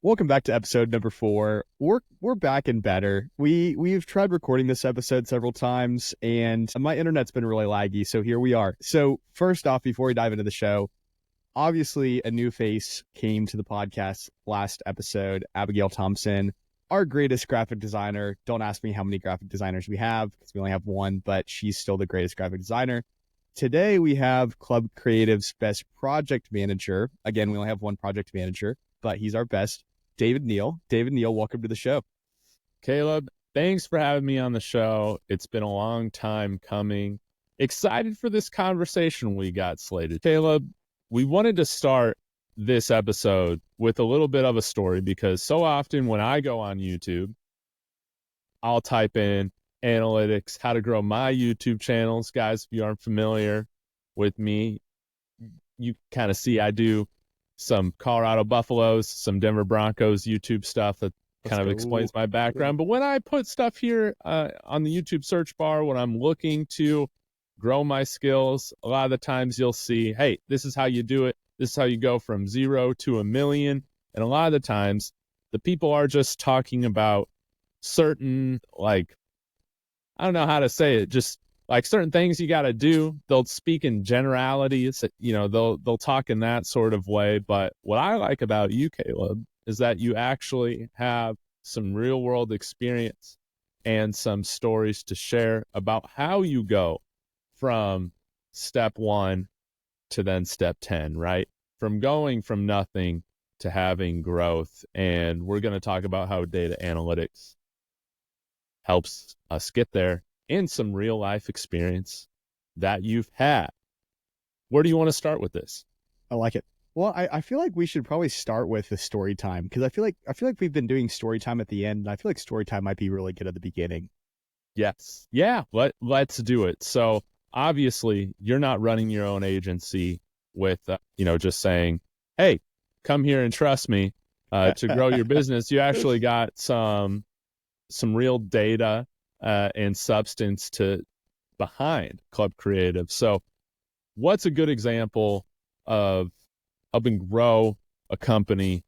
Welcome back to episode number 4. We're back and better. We've tried recording this episode several times, and my internet's been really laggy, so here we are. So first off, before we dive into the show, obviously a new face came to the podcast last episode, Abigail Thompson, our greatest graphic designer. Don't ask me how many graphic designers we have, because we only have one, but she's still the greatest graphic designer. Today we have Club Creative's best project manager. Again, we only have one project manager, but he's our best. David Neill. David Neill, welcome to the show. Caleb, thanks for having me on the show. It's been a long time coming. Excited for this conversation we got slated. Caleb, we wanted to start this episode with a little bit of a story because so often when I go on YouTube, I'll type in analytics, how to grow my YouTube channels. Guys, if you aren't familiar with me, you kind of see I do some Colorado Buffaloes, some Denver Broncos YouTube stuff that kind of explains my background. But when I put stuff here on the YouTube search bar, when I'm looking to grow my skills, a lot of the times you'll see, hey, this is how you do it. This is how you go from 0 to 1 million. And a lot of the times the people are just talking about certain, like, I don't know how to say it, just like certain things you got to do. They'll speak in generalities, they'll talk in that sort of way. But what I like about you, Caleb, is that you actually have some real world experience and some stories to share about how you go from step 1 to then step 10, right? From going from nothing to having growth. And we're going to talk about how data analytics helps us get there in some real life experience that you've had. Where do you want to start with this? I like it. Well, I feel like we should probably start with the story time, because I feel like we've been doing story time at the end, and I feel like story time might be really good at the beginning. Yes. Yeah, let's do it. So obviously you're not running your own agency with, just saying, hey, come here and trust me to grow your business. You actually got some real data and substance behind Club Creative. So what's a good example of helping grow a company?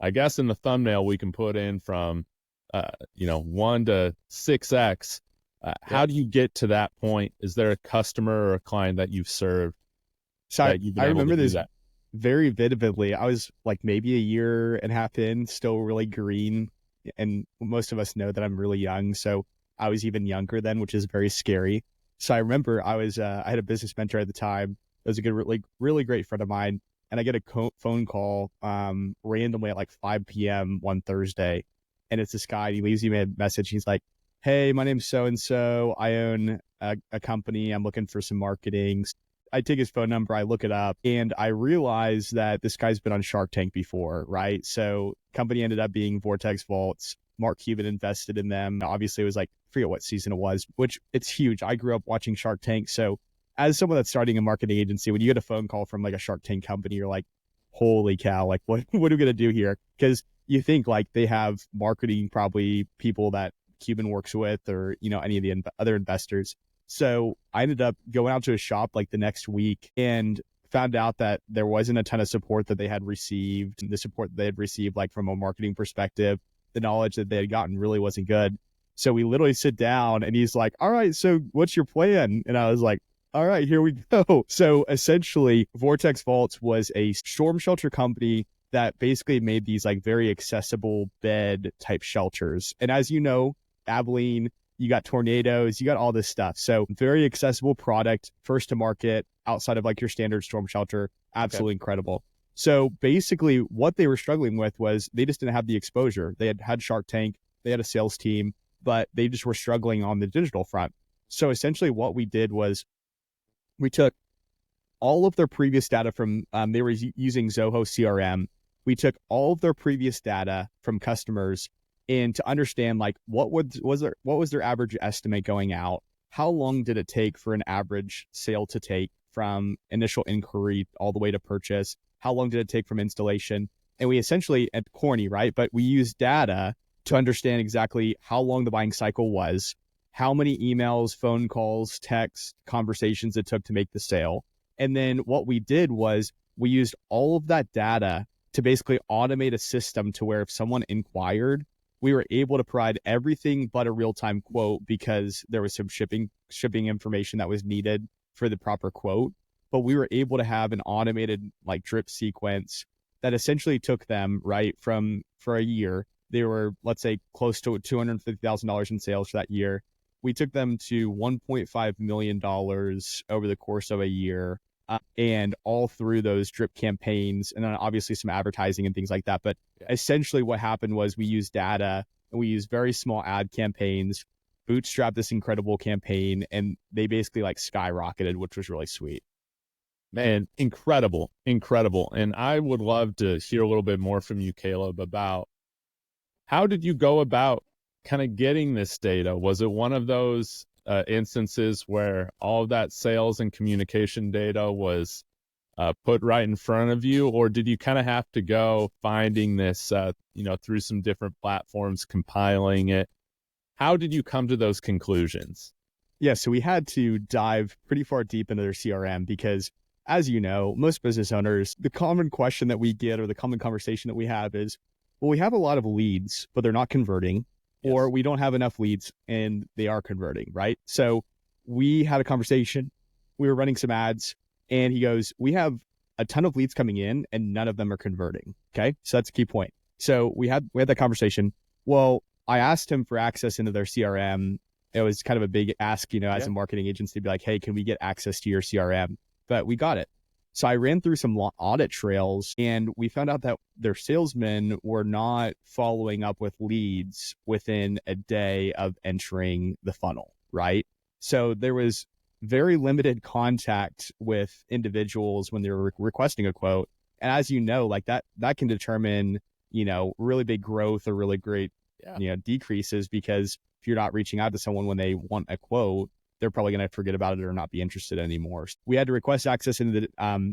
I guess in the thumbnail we can put in from 1 to 6x. How do you get to that point? Is there a customer or a client that you've served? So I remember this very vividly. I was like maybe a year and a half in, still really green. And most of us know that I'm really young. So I was even younger then, which is very scary. So I remember I had a business mentor at the time. It was a good, really great friend of mine. And I get a phone call randomly at like 5 p.m. one Thursday. And it's this guy, and he leaves me a message. He's like, hey, my name's so-and-so. I own a company. I'm looking for some marketing. I take his phone number, I look it up, and I realize that this guy's been on Shark Tank before, right? So company ended up being Vortex Vaults. Mark Cuban invested in them. Obviously, it was like, I forget what season it was, which it's huge. I grew up watching Shark Tank. So as someone that's starting a marketing agency, when you get a phone call from like a Shark Tank company, you're like, holy cow, like what are we going to do here? Because you think like they have marketing, probably people that Cuban works with, or, any of the other investors. So I ended up going out to a shop like the next week and found out that there wasn't a ton of support that they had received. The support that they had received, like from a marketing perspective, the knowledge that they had gotten really wasn't good. So we literally sit down and he's like, all right, so what's your plan? And I was like, all right, here we go. So essentially Vortex Vaults was a storm shelter company that basically made these like very accessible bed type shelters. And as you know, Abilene, you got tornadoes, you got all this stuff. So very accessible product, first to market, outside of like your standard storm shelter. Absolutely incredible. So basically what they were struggling with was they just didn't have the exposure. They had Shark Tank, they had a sales team, but they just were struggling on the digital front. So essentially what we did was we took all of their previous data from, they were using Zoho CRM. We took all of their previous data from customers, and to understand like what was their average estimate going out, how long did it take for an average sale to take from initial inquiry all the way to purchase, how long did it take from installation, and we essentially, at corny, right, but we used data to understand exactly how long the buying cycle was, how many emails, phone calls, texts, conversations it took to make the sale. And then what we did was we used all of that data to basically automate a system to where if someone inquired, we were able to provide everything but a real-time quote because there was some shipping information that was needed for the proper quote. But we were able to have an automated like drip sequence that essentially took them right from for a year. They were, let's say, close to $250,000 in sales for that year. We took them to $1.5 million over the course of a year, and all through those drip campaigns, and then obviously some advertising and things like that. But essentially what happened was we used data and we used very small ad campaigns, bootstrapped this incredible campaign, and they basically like skyrocketed, which was really sweet. Man, incredible. And I would love to hear a little bit more from you, Caleb, about how did you go about kind of getting this data? Was it one of those instances where all of that sales and communication data was put right in front of you, or did you kind of have to go finding this, through some different platforms, compiling it? How did you come to those conclusions? Yeah, so we had to dive pretty far deep into their CRM because, as you know, most business owners, the common question that we get or the common conversation that we have is, well, we have a lot of leads, but they're not converting. Yes. Or we don't have enough leads and they are converting, right? So we had a conversation. We were running some ads and he goes, we have a ton of leads coming in and none of them are converting. Okay. So that's a key point. So we had that conversation. Well, I asked him for access into their CRM. It was kind of a big ask, as a marketing agency to be like, hey, can we get access to your CRM? But we got it. So I ran through some audit trails and we found out that their salesmen were not following up with leads within a day of entering the funnel, right? So there was very limited contact with individuals when they were requesting a quote. And as you know, like that can determine, really big growth or really great, decreases, because if you're not reaching out to someone when they want a quote, they're probably going to forget about it or not be interested anymore. We had to request access into the,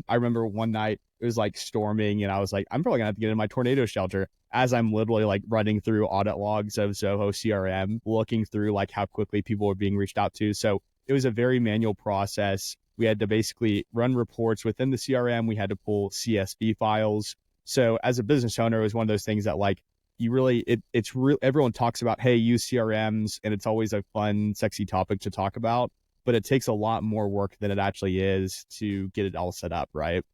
I remember one night it was like storming and I was like, I'm probably gonna have to get in my tornado shelter as I'm literally like running through audit logs of Zoho CRM, looking through like how quickly people were being reached out to. So it was a very manual process. We had to basically run reports within the CRM. We had to pull CSV files. So as a business owner, it was one of those things that like, you really, it's real. Everyone talks about, hey, use CRMs, and it's always a fun, sexy topic to talk about, but it takes a lot more work than it actually is to get it all set up, right?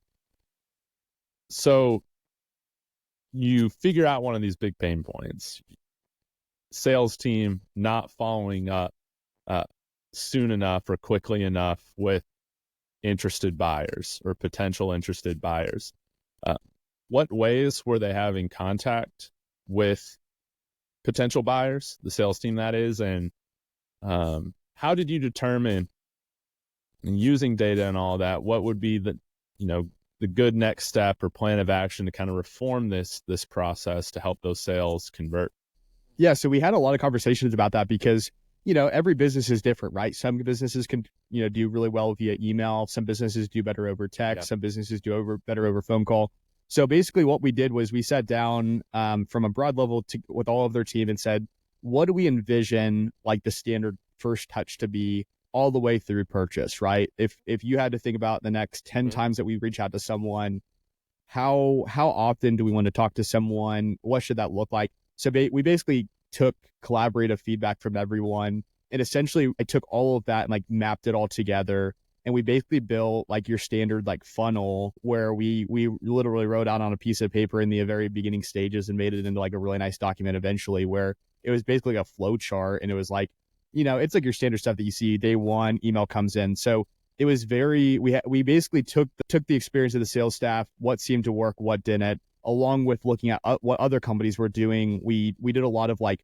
So you figure out one of these big pain points. Sales team not following up soon enough or quickly enough with interested buyers or potential interested buyers. What ways were they having contact with potential buyers, the sales team that is, and how did you determine, and using data and all that, what would be the good next step or plan of action to kind of reform this process to help those sales convert? Yeah, so we had a lot of conversations about that because every business is different, right? Some businesses can do really well via email, some businesses do better over text, some businesses do better over phone call. So basically what we did was we sat down from a broad level with all of their team and said, what do we envision like the standard first touch to be all the way through purchase, right? If you had to think about the next 10 times that we reach out to someone, how often do we want to talk to someone? What should that look like? So we basically took collaborative feedback from everyone. And essentially I took all of that and like mapped it all together. And we basically built like your standard like funnel where we literally wrote out on a piece of paper in the very beginning stages and made it into like a really nice document eventually, where it was basically a flow chart. And it was like, it's like your standard stuff that you see day one, email comes in. So it was we basically took the experience of the sales staff, what seemed to work, what didn't, along with looking at what other companies were doing. We did a lot of like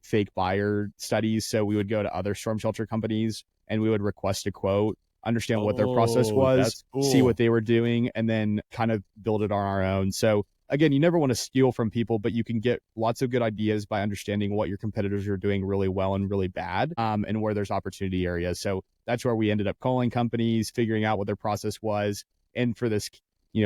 fake buyer studies. So we would go to other storm shelter companies and we would request a quote, understand what their process was, cool. See what they were doing, and then kind of build it on our own. So again, you never want to steal from people, but you can get lots of good ideas by understanding what your competitors are doing really well and really bad, and where there's opportunity areas. So that's where we ended up calling companies, figuring out what their process was. And for this,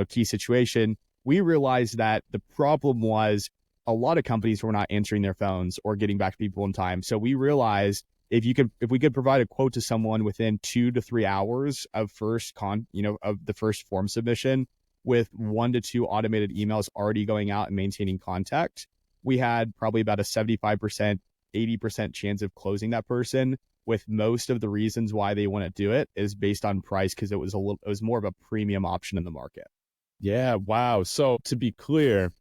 key situation, we realized that the problem was a lot of companies were not answering their phones or getting back to people in time. So we realized if we could provide a quote to someone within 2 to 3 hours of of the first form submission, with 1 to 2 automated emails already going out and maintaining contact, we had probably about a 75%, 80% chance of closing that person, with most of the reasons why they want to do it is based on price, because it was more of a premium option in the market. Yeah, wow. So to be clear,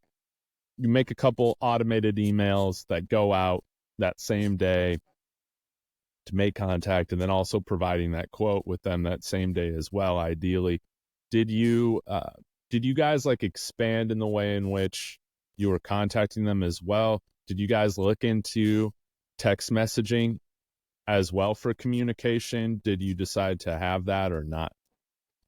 you make a couple automated emails that go out that same day to make contact, and then also providing that quote with them that same day as well, ideally. Did you guys like expand in the way in which you were contacting them as well? Did you guys look into text messaging as well for communication? Did you decide to have that or not?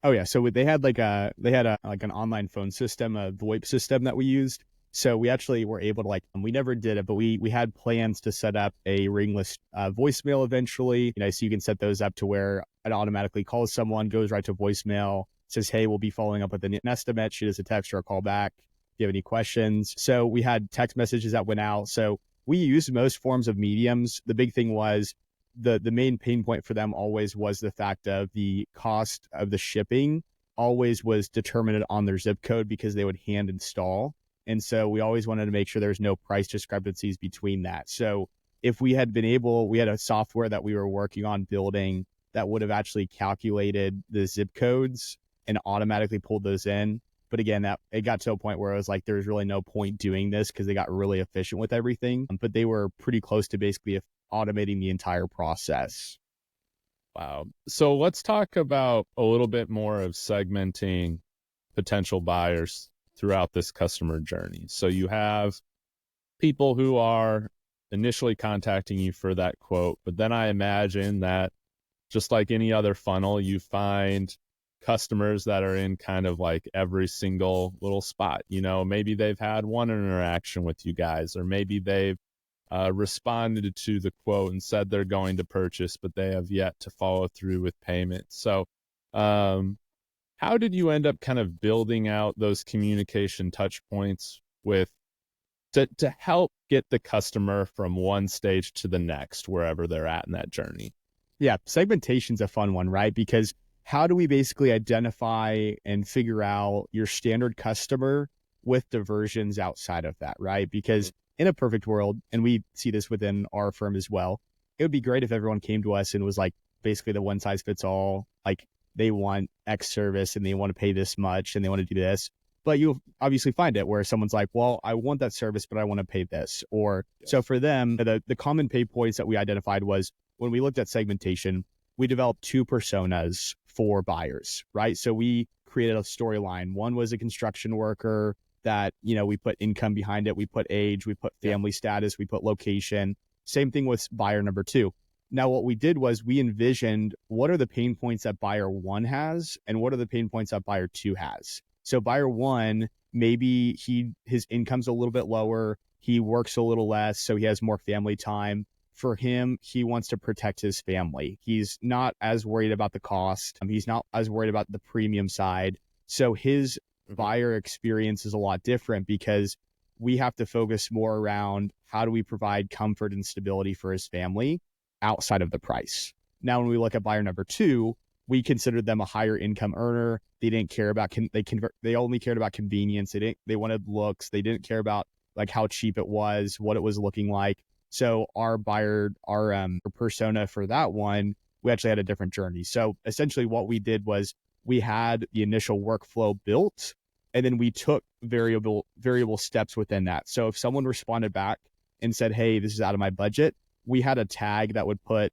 Oh yeah, so they had like an online phone system, a VoIP system that we used. So we actually were able to we never did it, but we had plans to set up a ringless voicemail eventually. So you can set those up to where it automatically calls someone, goes right to voicemail, says, "Hey, we'll be following up with an estimate." Shoot us a text or a call back if you have any questions. So we had text messages that went out. So we used most forms of mediums. The big thing was the main pain point for them always was the fact of the cost of the shipping always was determined on their zip code, because they would hand install. And so we always wanted to make sure there's no price discrepancies between that. So if we had we had a software that we were working on building that would have actually calculated the zip codes and automatically pulled those in. But again, that it got to a point where it was like, there's really no point doing this, because they got really efficient with everything. But they were pretty close to basically automating the entire process. Wow. So let's talk about a little bit more of segmenting potential buyers throughout this customer journey. So you have people who are initially contacting you for that quote, but then I imagine that just like any other funnel, you find customers that are in kind of like every single little spot. Maybe they've had one interaction with you guys, or maybe they've responded to the quote and said they're going to purchase, but they have yet to follow through with payment. So how did you end up kind of building out those communication touch points to help get the customer from one stage to the next, wherever they're at in that journey? Yeah, segmentation's a fun one, right? Because how do we basically identify and figure out your standard customer with diversions outside of that, right? Because in a perfect world, and we see this within our firm as well, it would be great if everyone came to us and was like basically the one size fits all, like they want X service and they want to pay this much and they want to do this. But you'll obviously find it where someone's like, well, I want that service, but I want to pay this. Or so for them, the common pay points that we identified was, when we looked at segmentation, we developed 2 personas for buyers, right? So we created a storyline. One was a construction worker that, we put income behind it. We put age, we put family status, we put location. Same thing with buyer number 2. Now, what we did was we envisioned what are the pain points that buyer 1 has and what are the pain points that buyer 2 has. So buyer 1, maybe his income's a little bit lower. He works a little less, so he has more family time. For him, he wants to protect his family. He's not as worried about the cost. He's not as worried about the premium side. So his buyer experience is a lot different, because we have to focus more around how do we provide comfort and stability for his family outside of the price. Now, when we look at buyer number 2, we considered them a higher income earner. They didn't care about, they only cared about convenience. They wanted looks. They didn't care about like how cheap it was, what it was looking like. So our persona for that one, we actually had a different journey. So essentially what we did was we had the initial workflow built, and then we took variable steps within that. So if someone responded back and said, hey, this is out of my budget, we had a tag that would put,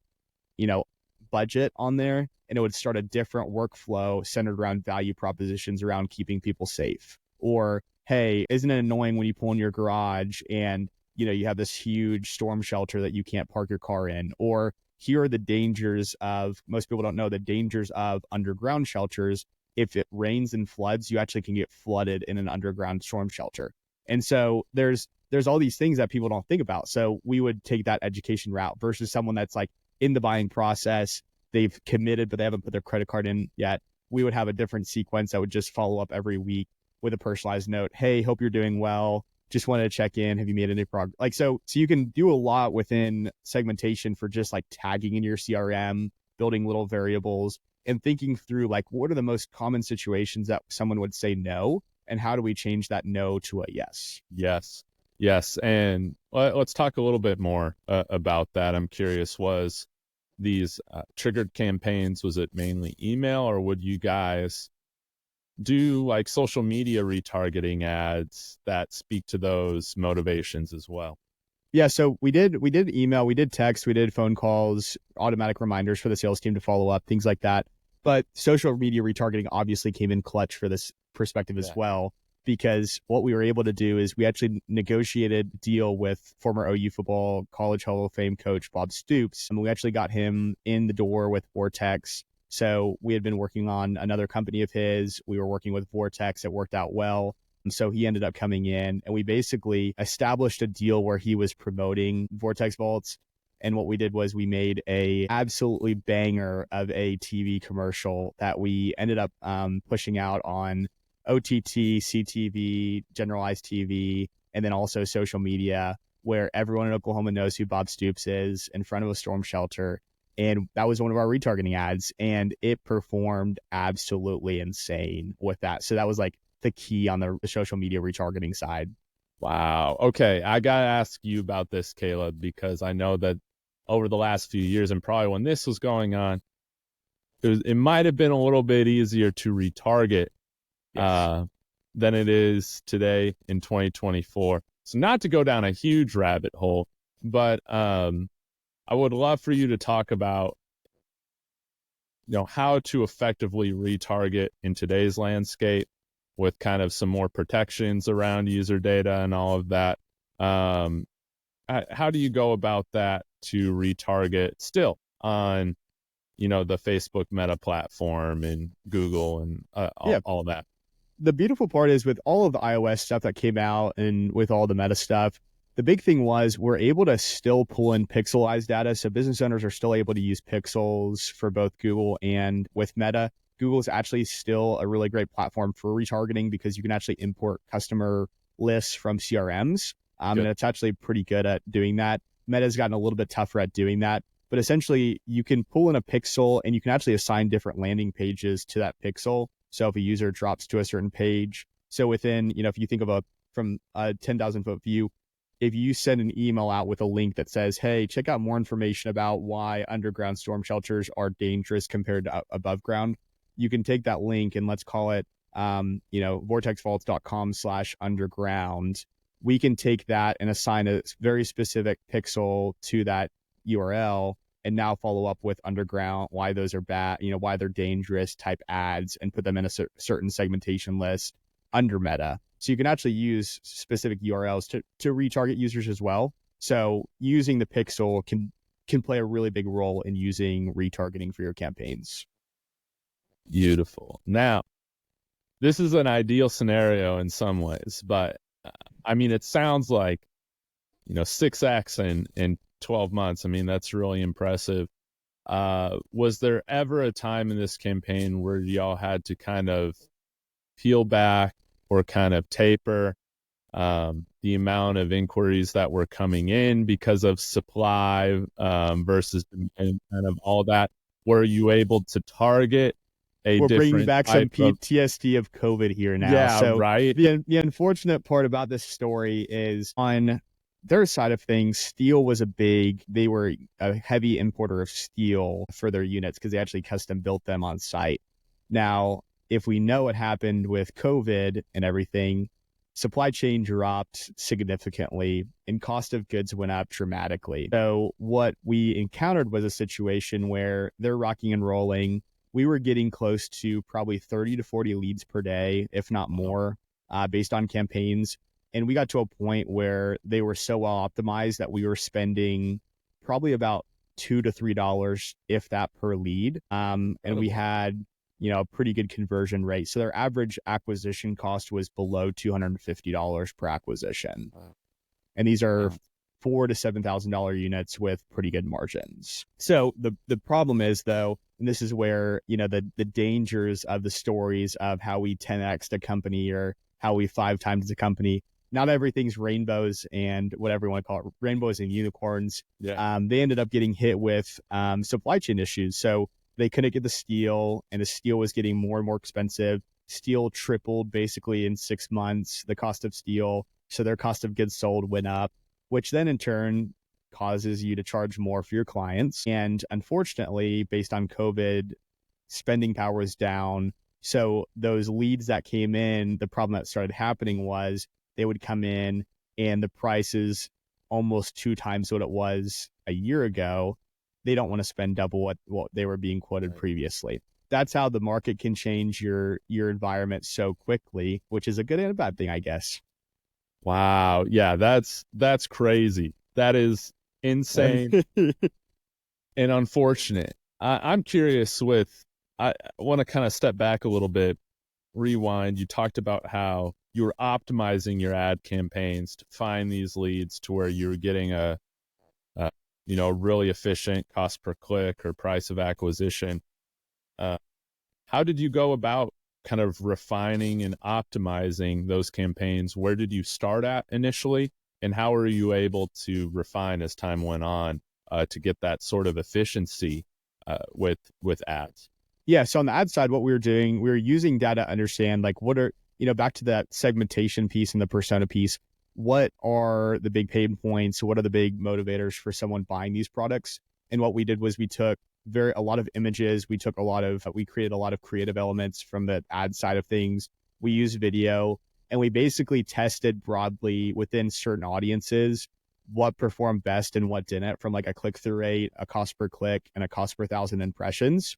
budget on there, and it would start a different workflow centered around value propositions around keeping people safe. Or, hey, isn't it annoying when you pull in your garage and you have this huge storm shelter that you can't park your car in? Or here are the dangers of, most people don't know the dangers of underground shelters. If it rains and floods, you actually can get flooded in an underground storm shelter. And so there's all these things that people don't think about. So we would take that education route versus someone that's like in the buying process, they've committed, but they haven't put their credit card in yet. We would have a different sequence that would just follow up every week with a personalized note. Hey, hope you're doing well. Just wanted to check in. Have you made any progress? So you can do a lot within segmentation for just like tagging in your CRM, building little variables. and thinking through like, what are the most common situations that someone would say no, and how do we change that no to a yes? Yes. And let's talk a little bit more about that. I'm curious, was these triggered campaigns, was it mainly email, or would you guys do like social media retargeting ads that speak to those motivations as well? Yeah, so we did email, we did text, we did phone calls, automatic reminders for the sales team to follow up, things like that. But social media retargeting obviously came in clutch for this perspective as well, because what we were able to do is we actually negotiated a deal with former OU football college Hall of Fame coach Bob Stoops, and we actually got him in the door with Vortex. So we had been working on another company of his. We were working with Vortex. It worked out well. And so he ended up coming in, and we basically established a deal where he was promoting Vortex Vaults. And what we did was we made a absolutely banger of a TV commercial that we ended up pushing out on OTT, CTV, generalized TV, and then also social media, where everyone in Oklahoma knows who Bob Stoops is, in front of a storm shelter. And that was one of our retargeting ads, and it performed absolutely insane with that. So that was like the key on the social media retargeting side. Wow. Okay. I got to ask you about this, Caleb, because I know that over the last few years, and probably when this was going on, it might have been a little bit easier to retarget than it is today in 2024. So not to go down a huge rabbit hole, but I would love for you to talk about, how to effectively retarget in today's landscape, with kind of some more protections around user data and all of that. How do you go about that to retarget still on, the Facebook Meta platform and Google and all that? The beautiful part is with all of the iOS stuff that came out and with all the Meta stuff, the big thing was we're able to still pull in pixelized data. So business owners are still able to use pixels for both Google and with Meta. Google's actually still a really great platform for retargeting because you can actually import customer lists from CRMs. And it's actually pretty good at doing that. Meta's gotten a little bit tougher at doing that. But essentially, you can pull in a pixel and you can actually assign different landing pages to that pixel. So if a user drops to a certain page, so within, if you think of from a 10,000 foot view, if you send an email out with a link that says, hey, check out more information about why underground storm shelters are dangerous compared to above ground, you can take that link and let's call it, vortexvaults.com/underground. We can take that and assign a very specific pixel to that URL and now follow up with underground, why those are bad, why they're dangerous type ads, and put them in a certain segmentation list under Meta. So you can actually use specific URLs to retarget users as well. So using the pixel can play a really big role in using retargeting for your campaigns. Beautiful. Now, this is an ideal scenario in some ways, but it sounds like, 6x in 12 months. That's really impressive. Was there ever a time in this campaign where y'all had to kind of peel back or kind of taper the amount of inquiries that were coming in because of supply versus and kind of all that? Were you able to target we're bringing back some PTSD of COVID here now? Yeah, so right. The unfortunate part about this story is on their side of things, steel was they were a heavy importer of steel for their units because they actually custom built them on site. Now, if we know what happened with COVID and everything, supply chain dropped significantly and cost of goods went up dramatically. So what we encountered was a situation where they're rocking and rolling. We were getting close to probably 30 to 40 leads per day, if not more, based on campaigns. And we got to a point where they were so well optimized that we were spending probably about $2 to $3, if that, per lead. And we had, a pretty good conversion rate. So their average acquisition cost was below $250 per acquisition. Wow. And these are $4,000 to $7,000 units with pretty good margins. So the problem is, though, and this is where, the dangers of the stories of how we 10x a company or how we 5 times the company. Not everything's rainbows and whatever you want to call it, rainbows and unicorns. Yeah. They ended up getting hit with supply chain issues. So they couldn't get the steel, and the steel was getting more and more expensive. Steel tripled basically in 6 months, the cost of steel. So their cost of goods sold went up, which then in turn causes you to charge more for your clients. And unfortunately, based on COVID, spending power was down. So those leads that came in, the problem that started happening was they would come in and the price is almost 2 times what it was a year ago. They don't want to spend double what they were being quoted previously. That's how the market can change your environment so quickly, which is a good and a bad thing, I guess. Wow. Yeah, that's crazy. That is insane and unfortunate. I'm curious I want to kind of step back a little bit, rewind. You talked about how you were optimizing your ad campaigns to find these leads to where you were getting a really efficient cost per click or price of acquisition. How did you go about kind of refining and optimizing those campaigns? Where did you start at initially? And how were you able to refine as time went on to get that sort of efficiency with ads? Yeah. So on the ad side, what we were doing, we were using data to understand like what are, back to that segmentation piece and the persona piece, what are the big pain points? What are the big motivators for someone buying these products? And what we did was we took a lot of images. We created a lot of creative elements from the ad side of things. We used video, and we basically tested broadly within certain audiences what performed best and what didn't, from like a click-through rate, a cost per click, and a cost per 1,000 impressions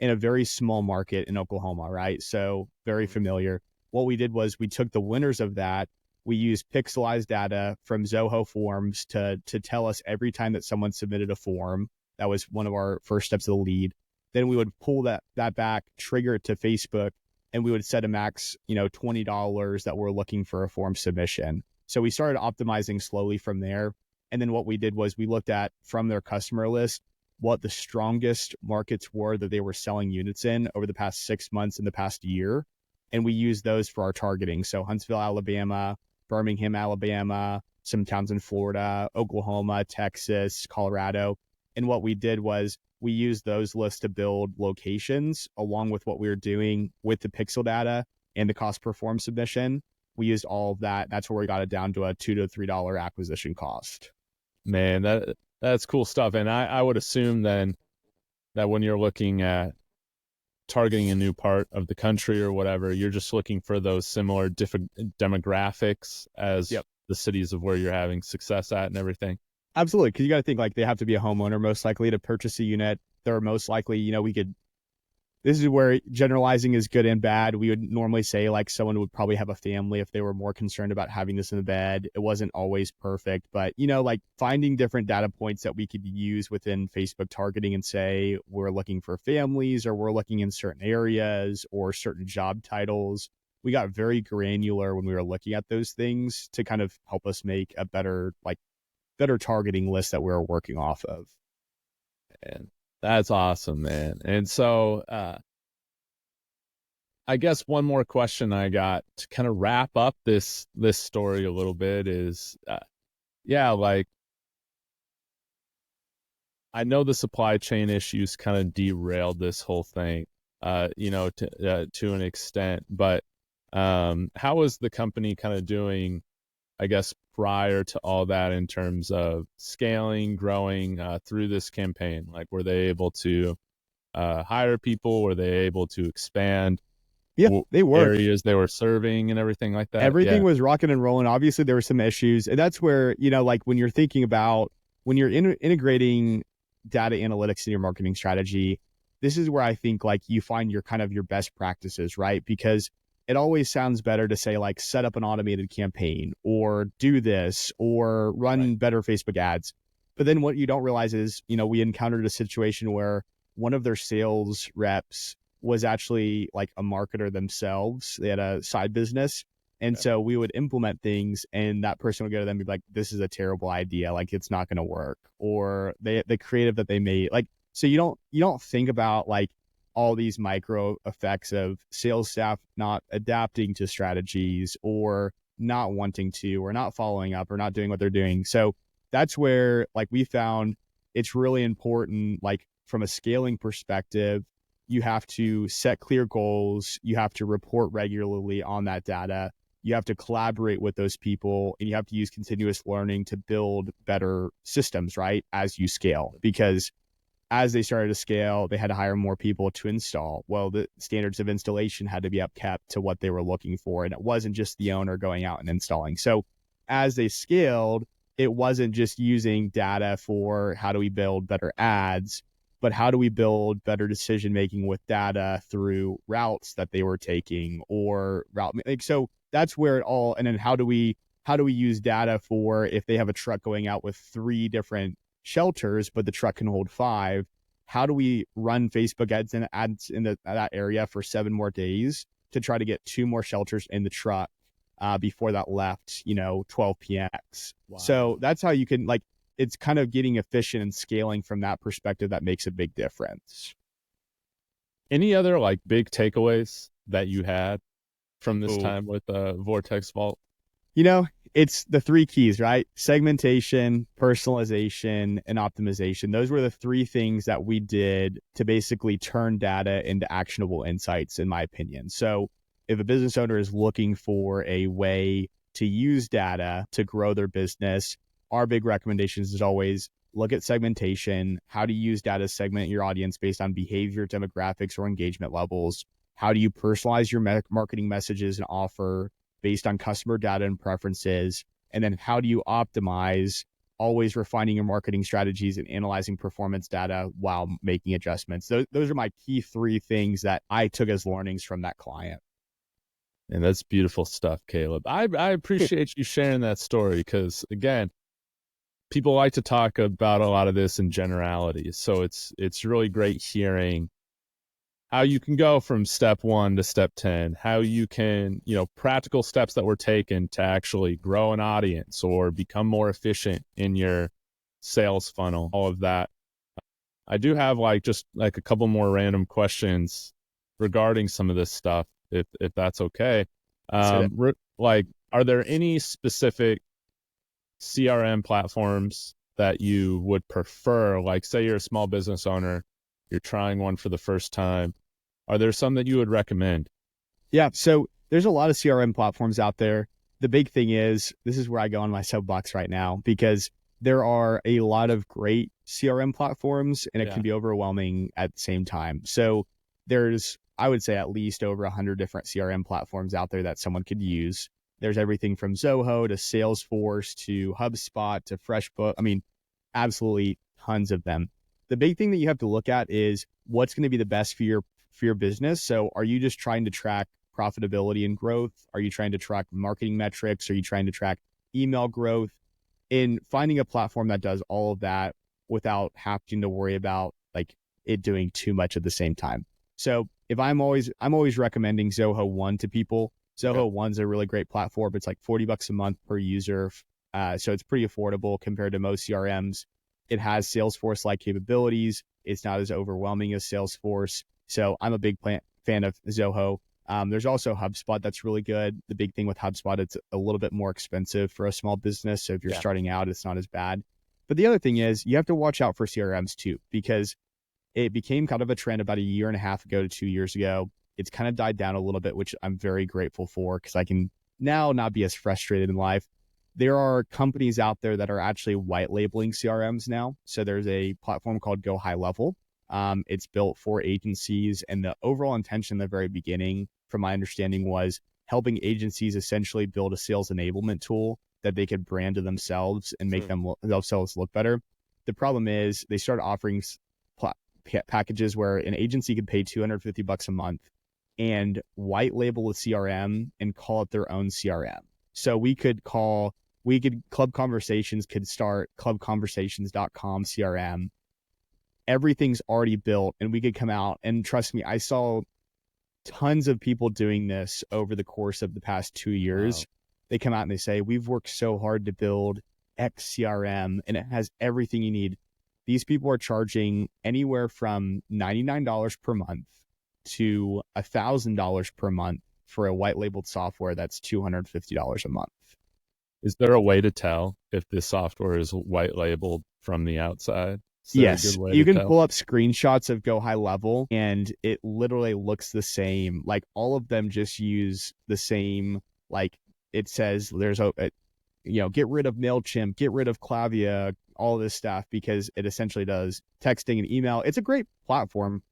in a very small market in Oklahoma, right? So very familiar. What we did was we took the winners of that. We used pixelized data from Zoho forms to tell us every time that someone submitted a form. That was one of our first steps of the lead. Then we would pull that back, trigger it to Facebook, and we would set a max, $20 that we're looking for a form submission. So we started optimizing slowly from there. And then what we did was we looked at from their customer list what the strongest markets were that they were selling units in over the past 6 months and the past year. And we used those for our targeting. So Huntsville, Alabama, Birmingham, Alabama, some towns in Florida, Oklahoma, Texas, Colorado. And what we did was we used those lists to build locations along with what we were doing with the pixel data and the cost per form submission. We used all of that. That's where we got it down to a $2 to $3 acquisition cost. Man, that's cool stuff. And I would assume then that when you're looking at targeting a new part of the country or whatever, you're just looking for those similar different demographics as the cities of where you're having success at and everything. Absolutely. Because you got to think like they have to be a homeowner most likely to purchase a unit. They're most likely, this is where generalizing is good and bad. We would normally say like someone would probably have a family if they were more concerned about having this in the bed. It wasn't always perfect, but like finding different data points that we could use within Facebook targeting and say, we're looking for families or we're looking in certain areas or certain job titles. We got very granular when we were looking at those things to kind of help us make a better targeting list that we were working off of. And that's awesome, man. And so I guess one more question I got to kind of wrap up this story a little bit is, like I know the supply chain issues kind of derailed this whole thing, to an extent, but how is the company kind of doing, I guess, prior to all that in terms of scaling, growing through this campaign? Like, were they able to hire people? Were they able to expand they were areas they were serving and everything like that? Everything was rocking and rolling. Obviously, there were some issues. And that's where, like when you're thinking about, when you're integrating data analytics in your marketing strategy, this is where I think like you find your kind of your best practices, right? Because it always sounds better to say like set up an automated campaign or do this or run better Facebook ads. But then what you don't realize is, we encountered a situation where one of their sales reps was actually like a marketer themselves. They had a side business. And so we would implement things and that person would go to them and be like, this is a terrible idea. Like it's not going to work. Or the creative that they made, like, so you don't think about like all these micro effects of sales staff not adapting to strategies or not wanting to, or not following up or not doing what they're doing. So that's where like we found it's really important, like from a scaling perspective, you have to set clear goals. You have to report regularly on that data. You have to collaborate with those people, and you have to use continuous learning to build better systems, right? As you scale, because as they started to scale, they had to hire more people to install. Well, the standards of installation had to be upkept to what they were looking for. And it wasn't just the owner going out and installing. So as they scaled, it wasn't just using data for how do we build better ads, but how do we build better decision making with data through routes that they were taking or route. Like, so that's where it all, and then how do we use data for if they have a truck going out with 3 different shelters, but the truck can hold 5. How do we run Facebook ads in that area for 7 more days to try to get 2 more shelters in the truck before that left, 12 p.m. Wow. So that's how you can, like, it's kind of getting efficient and scaling from that perspective that makes a big difference. Any other like big takeaways that you had from this time with Vortex Vault? It's the 3 keys, right? Segmentation, personalization, and optimization. Those were the 3 things that we did to basically turn data into actionable insights, in my opinion. So if a business owner is looking for a way to use data to grow their business, our big recommendations is always look at segmentation. How do you use data to segment your audience based on behavior, demographics, or engagement levels? How do you personalize your marketing messages and offer based on customer data and preferences? And then how do you optimize, always refining your marketing strategies and analyzing performance data while making adjustments? Those are my key 3 things that I took as learnings from that client. And that's beautiful stuff, Caleb. I appreciate you sharing that story because, again, people like to talk about a lot of this in generalities. So it's really great hearing how you can go from step 1 to step 10, how you can, practical steps that were taken to actually grow an audience or become more efficient in your sales funnel, all of that. I do have just a couple more random questions regarding some of this stuff, if that's okay. Are there any specific CRM platforms that you would prefer? Like, say you're a small business owner, you're trying one for the first time. Are there some that you would recommend? Yeah, so there's a lot of CRM platforms out there. The big thing is, this is where I go on my soapbox right now, because there are a lot of great CRM platforms and it can be overwhelming at the same time. So there's, I would say, at least over 100 different CRM platforms out there that someone could use. There's everything from Zoho to Salesforce to HubSpot to FreshBook. I mean, absolutely tons of them. The big thing that you have to look at is what's going to be the best for your business. So are you just trying to track profitability and growth? Are you trying to track marketing metrics? Are you trying to track email growth? In finding a platform that does all of that without having to worry about it doing too much at the same time. So if I'm always recommending Zoho One to people. Zoho One's a really great platform. It's like $40 a month per user. So it's pretty affordable compared to most CRMs. It has Salesforce-like capabilities. It's not as overwhelming as Salesforce. So I'm a big fan of Zoho. There's also HubSpot that's really good. The big thing with HubSpot, it's a little bit more expensive for a small business. So if you're starting out, it's not as bad. But the other thing is you have to watch out for CRMs too, because it became kind of a trend about 1.5 years ago to 2 years ago. It's kind of died down a little bit, which I'm very grateful for because I can now not be as frustrated in life. There are companies out there that are actually white labeling CRMs now. So there's a platform called Go High Level. It's built for agencies, and the overall intention in the very beginning, from my understanding, was helping agencies essentially build a sales enablement tool that they could brand to themselves and make themselves look better. The problem is they started offering packages where an agency could pay $250 a month and white label a CRM and call it their own CRM. So Club Conversations could start clubconversations.com CRM. Everything's already built, and we could come out, and trust me, I saw tons of people doing this over the course of the past 2 years. Wow. They come out and they say, we've worked so hard to build X CRM and it has everything you need. These people are charging anywhere from $99 per month to $1,000 per month for a white labeled software that's $250 a month. Is there a way to tell if this software is white labeled from the outside? Is there a good Yes, way you to can tell? pull up screenshots of Go High Level, and it literally looks the same. Like all of them just use the same. Like it says, there's get rid of Mailchimp, get rid of Clavia, all this stuff because it essentially does texting and email. It's a great platform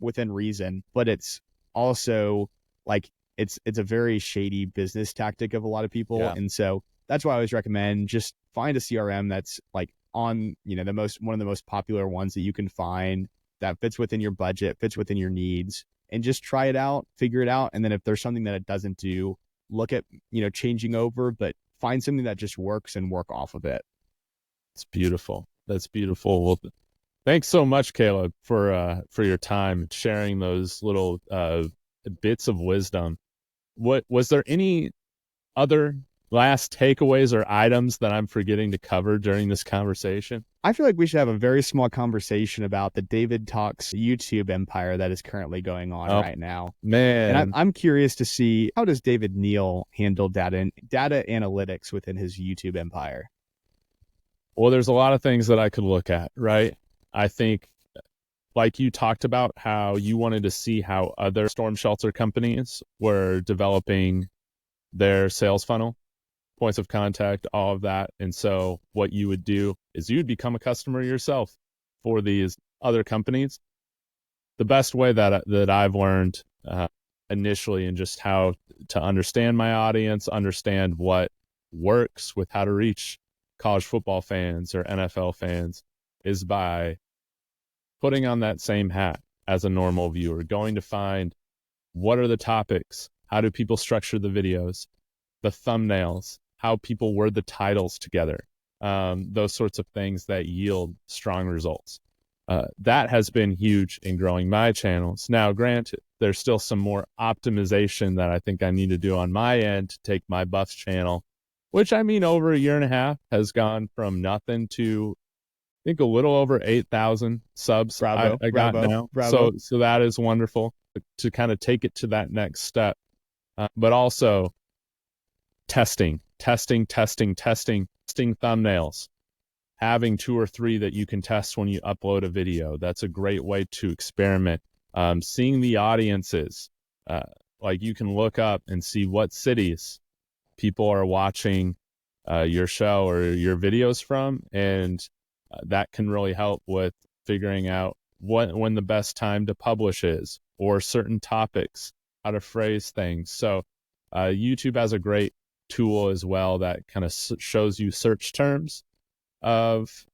within reason, but it's also like it's a very shady business tactic of a lot of people, Yeah. and so that's why I always recommend just find a CRM that's like on one of the most popular ones that you can find that fits within your budget, fits within your needs, and just try it out, figure it out, and then if there's something that it doesn't do, look at changing over, but find something that just works and work off of it. It's beautiful. That's beautiful. Well, thanks so much, Caleb, for your time sharing those little bits of wisdom. What was there any other last takeaways or items that I'm forgetting to cover during this conversation? I feel like we should have a very small conversation about the David Talks YouTube empire that is currently going on right now. And Man, I'm curious to see, how does David Neill handle data analytics within his YouTube empire? well, there's a lot of things that I could look at, right? I think, like you talked about, how you wanted to see how other storm shelter companies were developing their sales funnel, points of contact, all of that. And so what you would do is you'd become a customer yourself for these other companies. The best way that I've learned initially, and just how to understand my audience, understand what works with how to reach college football fans or NFL fans, is by putting on that same hat as a normal viewer, going to find what are the topics, how do people structure the videos, the thumbnails, how people word the titles together, those sorts of things that yield strong results. That has been huge in growing my channels. Now, granted, there's still some more optimization that I think I need to do on my end to take my Buffs channel, which, I mean, over a year and a half has gone from nothing to, I think, a little over 8,000 subs. Bravo, I got bravo, now. bravo. So that is wonderful to kind of take it to that next step. But also testing thumbnails, having 2 or 3 that you can test when you upload a video. That's a great way to experiment. Seeing the audiences, like you can look up and see what cities people are watching your show or your videos from, and that can really help with figuring out when the best time to publish is, or certain topics, how to phrase things. So YouTube has a great tool as well that kind of shows you search terms of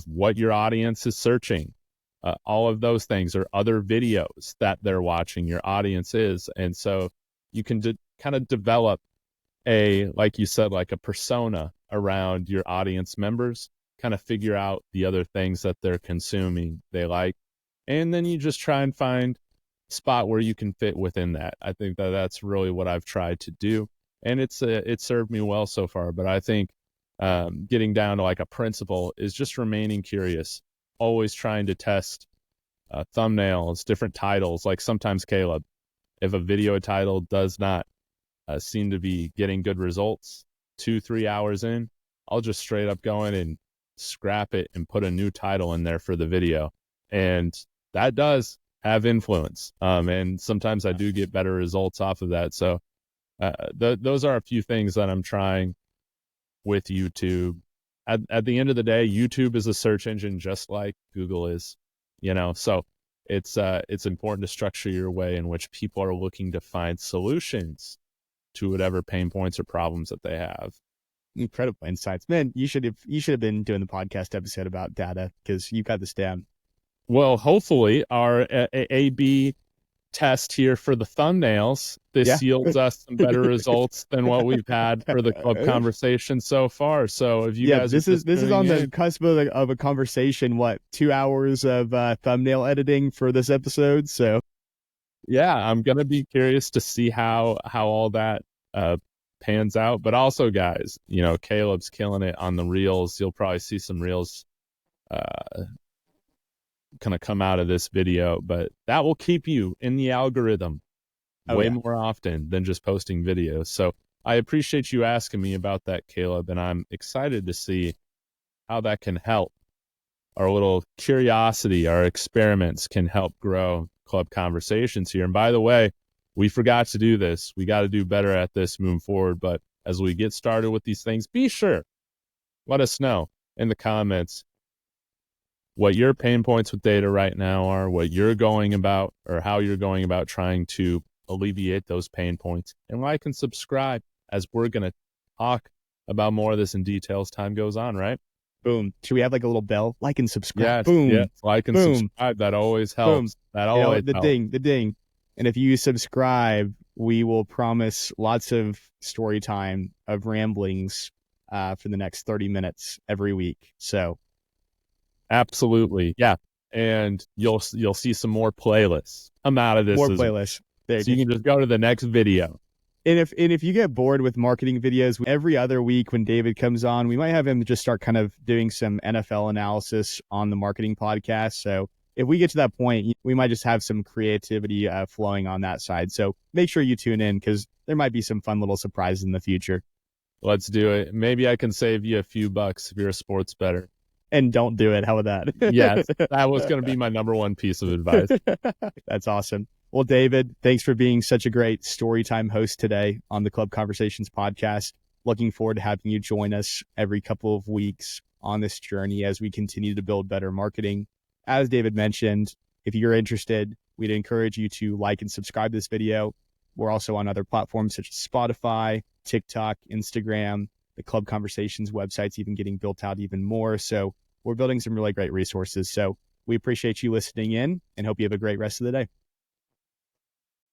what your audience is searching, all of those things, or other videos that they're watching your audience is. And so you can kind of develop like you said, like a persona around your audience members, kind of figure out the other things that they're consuming they like, and then you just try and find a spot where you can fit within that. I think that's really what I've tried to do, and it's served me well so far. But I think getting down to like a principle is just remaining curious, always trying to test thumbnails, different titles. Like sometimes, Caleb, if a video title does not seem to be getting good results 2-3 hours in, I'll just straight up go in and scrap it and put a new title in there for the video. And that does have influence. And sometimes I do get better results off of that. So those are a few things that I'm trying with YouTube. At the end of the day, YouTube is a search engine just like Google is, so it's important to structure your way in which people are looking to find solutions to whatever pain points or problems that they have. Incredible insights, man. You should have been doing the podcast episode about data because you got this down. Well, hopefully our A/B test here for the thumbnails, this yields us some better results than what we've had for the club conversation so far. So if you guys this is on the cusp of a conversation. What, 2 hours of thumbnail editing for this episode? So yeah, I'm gonna be curious to see how all that pans out. But also, guys, Caleb's killing it on the reels. You'll probably see some reels kind of come out of this video, but that will keep you in the algorithm way more often than just posting videos. So I appreciate you asking me about that, Caleb, and I'm excited to see how that can help our little curiosity, our experiments can help grow club conversations here. And by the way, we forgot to do this. We got to do better at this moving forward. But as we get started with these things, be sure, let us know in the comments what your pain points with data right now are, what you're going about, or how you're going about trying to alleviate those pain points. And like and subscribe, as we're going to talk about more of this in detail as time goes on, right? Boom. Should we have like a little bell? Like and subscribe. Yes, Boom. yes. Like and Boom. subscribe. That always helps. Boom. That always the helps. The ding. And if you subscribe, we will promise lots of story time of ramblings for the next 30 minutes every week. So absolutely. Yeah. And you'll see some more playlists come out of this. More playlists. So you can just go to the next video. And if you get bored with marketing videos, every other week when David comes on, we might have him just start kind of doing some NFL analysis on the marketing podcast. So if we get to that point, we might just have some creativity flowing on that side. So make sure you tune in because there might be some fun little surprises in the future. Let's do it. Maybe I can save you a few bucks if you're a sports bettor. And don't do it. How about that? Yes, that was going to be my number one piece of advice. That's awesome. Well, David, thanks for being such a great storytime host today on the Club Conversations podcast. Looking forward to having you join us every couple of weeks on this journey as we continue to build better marketing. As David mentioned, if you're interested, we'd encourage you to like and subscribe to this video. We're also on other platforms such as Spotify, TikTok, Instagram. The Club Conversations website's even getting built out even more. So we're building some really great resources. So we appreciate you listening in and hope you have a great rest of the day.